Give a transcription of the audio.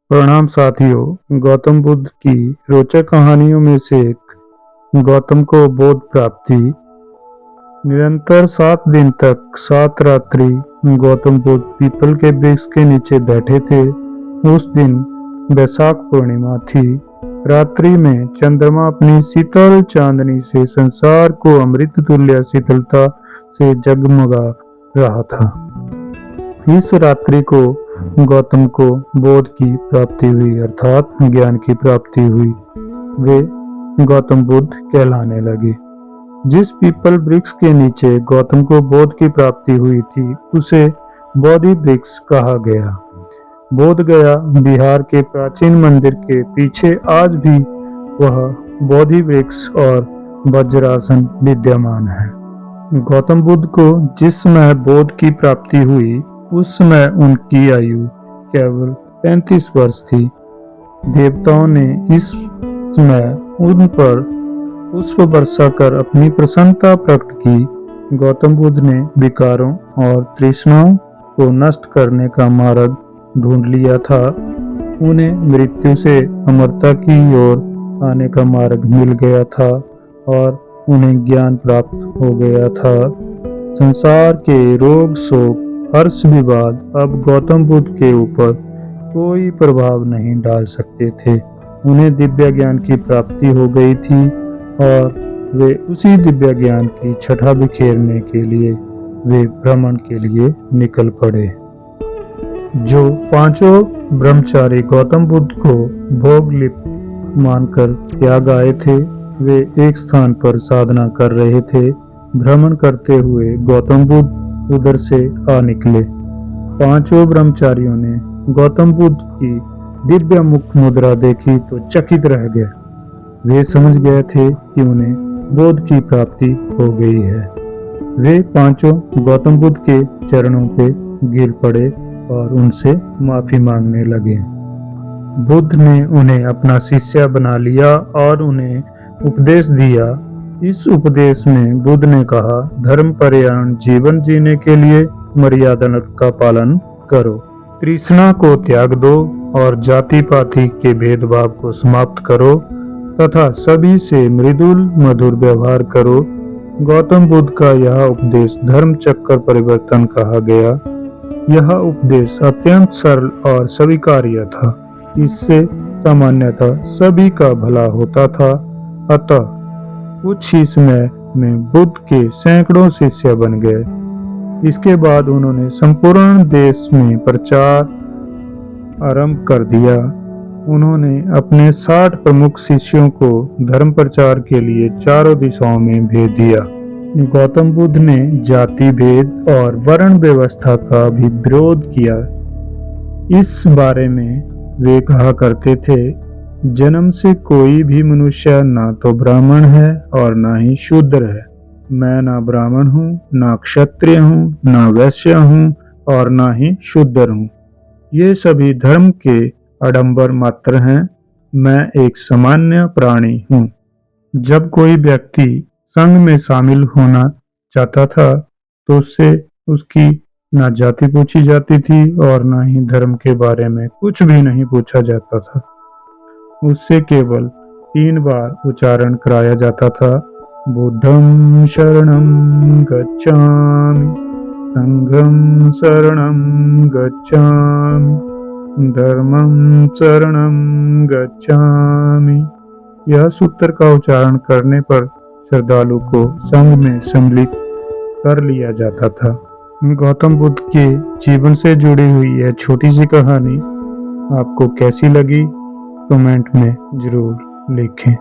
प्रणाम साथियों। गौतम बुद्ध की रोचक कहानियों में से एक गौतम को बोध प्राप्ति। निरंतर 7 दिन तक 7 रात्रि गौतम बुद्ध पीपल के वृक्ष के नीचे बैठे थे। उस दिन वैशाख पूर्णिमा थी। रात्रि में चंद्रमा अपनी शीतल चांदनी से संसार को अमृत तुल्य शीतलता से जगमगा रहा था। इस रात्रि को गौतम को बोध की प्राप्ति हुई, अर्थात ज्ञान की प्राप्ति हुई। वे गौतम बुद्ध कहलाने लगे। जिस पीपल वृक्ष के नीचे गौतम को बोध की प्राप्ति हुई थी उसे बोधि वृक्ष कहा गया। बोध गया बिहार के प्राचीन मंदिर के पीछे आज भी वह बोधि वृक्ष और वज्रासन विद्यमान है। गौतम बुद्ध को जिस समय बोध की प्राप्ति हुई उस समय उनकी आयु केवल 35 वर्ष थी। देवताओं ने इस समय उन पर पुष्प वर्षा कर अपनी प्रसन्नता प्रकट की। गौतम बुद्ध ने विकारों और तृष्णाओं को नष्ट करने का मार्ग ढूंढ लिया था। उन्हें मृत्यु से अमरता की ओर आने का मार्ग मिल गया था और उन्हें ज्ञान प्राप्त हो गया था। संसार के रोग, शोक, हर्ष, विवाद अब गौतम बुद्ध के ऊपर कोई प्रभाव नहीं डाल सकते थे। उन्हें दिव्य ज्ञान की प्राप्ति हो गई थी और वे उसी दिव्य ज्ञान की छठा बिखेरने के लिए वे भ्रमण के लिए निकल पड़े। जो पांचों ब्रह्मचारी गौतम बुद्ध को भोग लिप्त मानकर त्याग आए थे, वे एक स्थान पर साधना कर रहे थे। भ्रमण करते हुए गौतम बुद्ध उधर से आ निकले। पांचों ब्रह्मचारियों ने गौतम बुद्ध की दिव्य मुख मुद्रा देखी तो चकित रह गए। वे समझ गए थे कि उन्हें बोध की प्राप्ति हो गई है। वे पांचों गौतम बुद्ध के चरणों पे गिर पड़े और उनसे माफी मांगने लगे। बुद्ध ने उन्हें अपना शिष्य बना लिया और उन्हें उपदेश दिया। इस उपदेश में बुद्ध ने कहा, धर्मपरायण जीवन जीने के लिए मर्यादा का पालन करो, तृष्णा को त्याग दो और जाति पाति के भेदभाव को समाप्त करो तथा सभी से मृदुल मधुर व्यवहार करो। गौतम बुद्ध का यह उपदेश धर्म चक्र परिवर्तन कहा गया। यह उपदेश अत्यंत सरल और स्वीकार्य था। इससे सामान्यतः सभी का भला होता था। अतः कुछ ही समय में बुद्ध के सैकड़ों शिष्य बन गए। इसके बाद उन्होंने संपूर्ण देश में प्रचार आरंभ कर दिया। उन्होंने अपने 60 प्रमुख शिष्यों को धर्म प्रचार के लिए चारों दिशाओं में भेज दिया। गौतम बुद्ध ने जाति भेद और वर्ण व्यवस्था का भी विरोध किया। इस बारे में वे कहा करते थे, जन्म से कोई भी मनुष्य ना तो ब्राह्मण है और ना ही शूद्र है। मैं ना ब्राह्मण हूँ, ना क्षत्रिय हूँ, ना वैश्य हूँ और ना ही शूद्र हूँ। ये सभी धर्म के आडंबर मात्र हैं। मैं एक सामान्य प्राणी हूँ। जब कोई व्यक्ति संघ में शामिल होना चाहता था तो उससे उसकी ना जाति पूछी जाती थी और ना ही धर्म के बारे में कुछ भी नहीं पूछा जाता था। उससे केवल 3 बार उच्चारण कराया जाता था, बुद्धं शरणं गच्छामि, संघं शरणं गच्छामि, धर्मं शरणं गच्छामि। यह सूत्र का उच्चारण करने पर श्रद्धालु को संघ में सम्मिलित कर लिया जाता था। गौतम बुद्ध के जीवन से जुड़ी हुई यह छोटी सी कहानी आपको कैसी लगी? कमेंट में जरूर लिखें।